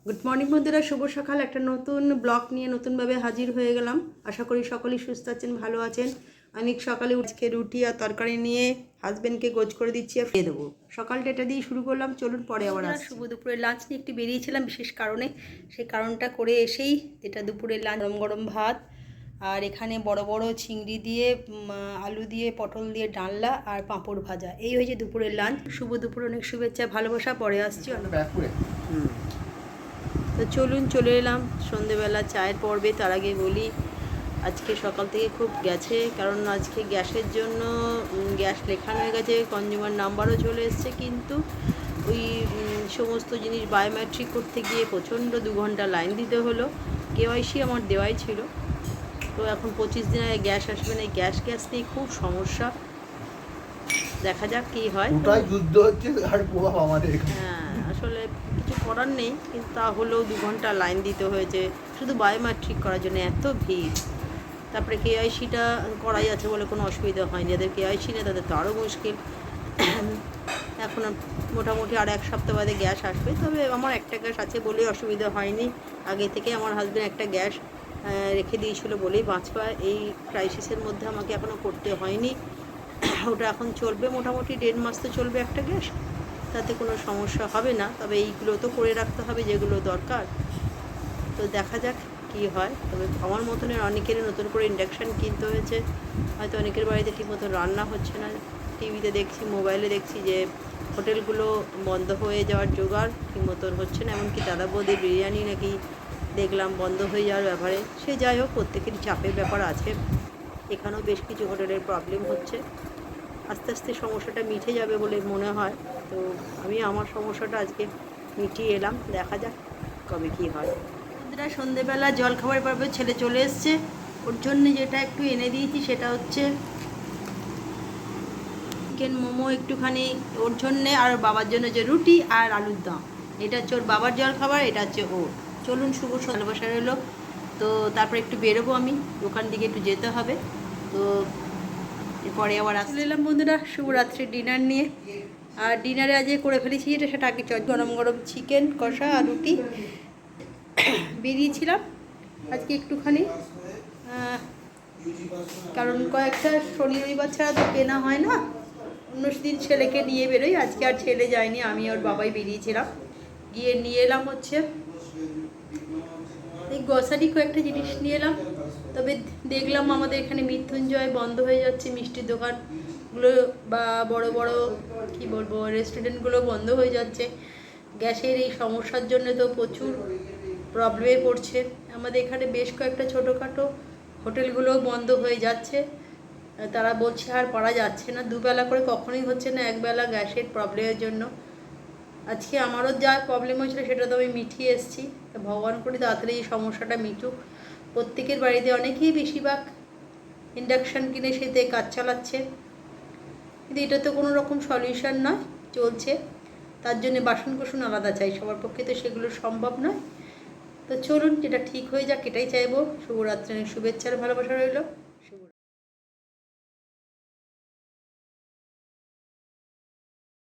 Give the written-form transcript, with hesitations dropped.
Good morning বন্ধুরা, শুভ সকাল। একটা নতুন ব্লগ নিয়ে নতুনভাবে হাজির হয়ে গেলাম। আশা করি সকলেই সুস্থ আছেন, ভালো আছেন। অনেক সকালে আজকে রুটি আর তরকারি নিয়ে হাজব্যান্ডকে গোছ করে দিচ্ছি আর খেয়ে দেবো। সকালটা এটা দিয়ে শুরু করলাম, চলুন পরে আবার শুভ দুপুরের লাঞ্চ নিয়ে একটু বেরিয়েছিলাম বিশেষ কারণে। সেই কারণটা করে এসেই এটা দুপুরের লাঞ্চ, গরম গরম ভাত আর এখানে বড় বড় চিংড়ি দিয়ে আলু দিয়ে পটল দিয়ে ডালনা আর পাঁপড় ভাজা। এই হয়েছে দুপুরের লাঞ্চ। শুভ দুপুর, অনেক শুভেচ্ছা ভালোবাসা। পরে আসছি। তো চলুন, চলে এলাম সন্ধেবেলা চায়ের পর্বে। তার আগে বলি আজকে সকাল থেকে খুব গেছে, কারণ আজকে গ্যাসের জন্য গ্যাস লেখানো হয়ে গেছে, কনজিউমার নাম্বারও চলে এসছে, কিন্তু ওই সমস্ত জিনিস বায়োমেট্রিক করতে গিয়ে প্রচণ্ড 2 ঘন্টা লাইন দিতে হলো। কেওয়াইসি আমার দেওয়াই ছিল। তো এখন 25 দিন আগে গ্যাস আসবে না। এই গ্যাস নিয়ে খুব সমস্যা। দেখা যাক কী হয়। যুদ্ধ হচ্ছে আর প্রভাব আমাদের। হ্যাঁ, আসলে কিছু করার নেই, কিন্তু তা হলেও 2 ঘন্টা লাইন দিতে হয়েছে শুধু বায়োমেট্রিক করার জন্য। এত ভিড়। তারপরে কেওয়াইসিটা করাই আছে বলে কোনো অসুবিধা হয়নি। যাদের কেওয়াইসি নেই তাদের তো আরও মুশকিল। এখন মোটামুটি আর 1 সপ্তাহ বাদে গ্যাস আসবে। তবে আমার একটা গ্যাস আছে বলেই অসুবিধা হয়নি। আগে থেকে আমার হাজব্যান্ড একটা গ্যাস রেখে দিয়েছিল বলেই বাঁচবা। এই ক্রাইসিসের মধ্যে আমাকে এখনও করতে হয়নি। ওটা এখন চলবে মোটামুটি 1.5 মাস তো চলবে একটা গ্যাস, তাতে কোনো সমস্যা হবে না। তবে এইগুলো তো করে রাখতে হবে যেগুলো দরকার। তো দেখা যাক কী হয়। তবে আমার মতনের অনেকেরই নতুন করে ইন্ডাকশান কিনতে হয়েছে। হয়তো অনেকের বাড়িতে ঠিকমতো রান্না হচ্ছে না। টিভিতে দেখছি, মোবাইলে দেখছি যে হোটেলগুলো বন্ধ হয়ে যাওয়ার জোগাড় ঠিক মতন হচ্ছে না। এমনকি দাদা বৌদির বিরিয়ানি নাকি দেখলাম বন্ধ হয়ে যাওয়ার ব্যাপারে। সে যাই হোক, প্রত্যেকেরই চাপের ব্যাপার আছে। এখানেও বেশ কিছু হোটেলের প্রবলেম হচ্ছে। আস্তে আস্তে সমস্যাটা মিটে যাবে বলে মনে হয়। তো আমি আমার সমস্যাটা আজকে মিটিয়ে এলাম। দেখা যাক কবে কী হয়। বন্ধুরা, সন্ধেবেলা জলখাবার পাবে ছেলে চলে এসছে। ওর জন্য যেটা একটু এনে দিয়েছি সেটা হচ্ছে চিকেন মোমো একটুখানি ওর জন্যে, আর বাবার জন্য যে রুটি আর আলুর দম। এটা হচ্ছে ওর বাবার জলখাবার, এটা হচ্ছে ওর। চলুন, শুভ ভালোবাসা রইলো। তো তারপরে একটু বেরোবো, আমি দোকান দিকে একটু যেতে হবে। তো এরপরে আবার চলে এলাম বন্ধুরা শুভরাত্রির ডিনার নিয়ে। আর ডিনারে আজকে করে ফেলেছি সেটা আগে গরম গরম চিকেন কষা আর রুটি। বেরিয়েছিলাম আজকে একটুখানি, কারণ কয়েকটা শনি রবিবার ছাড়া তো কেনা হয় না। অন্য দিন ছেলেকে নিয়ে বেরোই, আজকে আর ছেলে যায়নি, আমি ওর বাবাই বেরিয়েছিলাম। গিয়ে নিয়ে এলাম হচ্ছে এই গ্রসারি কয়েকটা জিনিস নিয়ে এলাম। তবে দেখলাম আমাদের এখানে মৃত্যুঞ্জয় বন্ধ হয়ে যাচ্ছে, মিষ্টির দোকানগুলো বা বড় বড় কি বলবো রেস্টুরেন্টগুলো বন্ধ হয়ে যাচ্ছে। গ্যাসের এই সমস্যার জন্য তো প্রচুর প্রবলেমে পড়ছে। আমাদের এখানে বেশ কয়েকটা ছোটোখাটো হোটেলগুলোও বন্ধ হয়ে যাচ্ছে। তারা বলছে আর পারা যাচ্ছে না, দুবেলা করে কখনোই হচ্ছে না, একবেলা গ্যাসের প্রবলেমের জন্য। আজকে আমারও যা প্রবলেম হয়েছিল সেটা তো আমি মিটিয়ে এসেছি। ভগবান করি তাড়াতাড়ি এই সমস্যাটা মিটুক। প্রত্যেকের বাড়িতে অনেকেই বেশিরভাগ ইন্ডাকশান কিনে সেতে কাজ চালাচ্ছে, কিন্তু এটা তো কোনো রকম সলিউশন নয়, চলছে। তার জন্য বাসন কোসন আলাদা চাই, সবার পক্ষে তো সেগুলো সম্ভব নয়। তো চলুন, যেটা ঠিক হয়ে যাক এটাই চাইবো। শুভরাত্রি, শুভেচ্ছার ভালোবাসা রইল।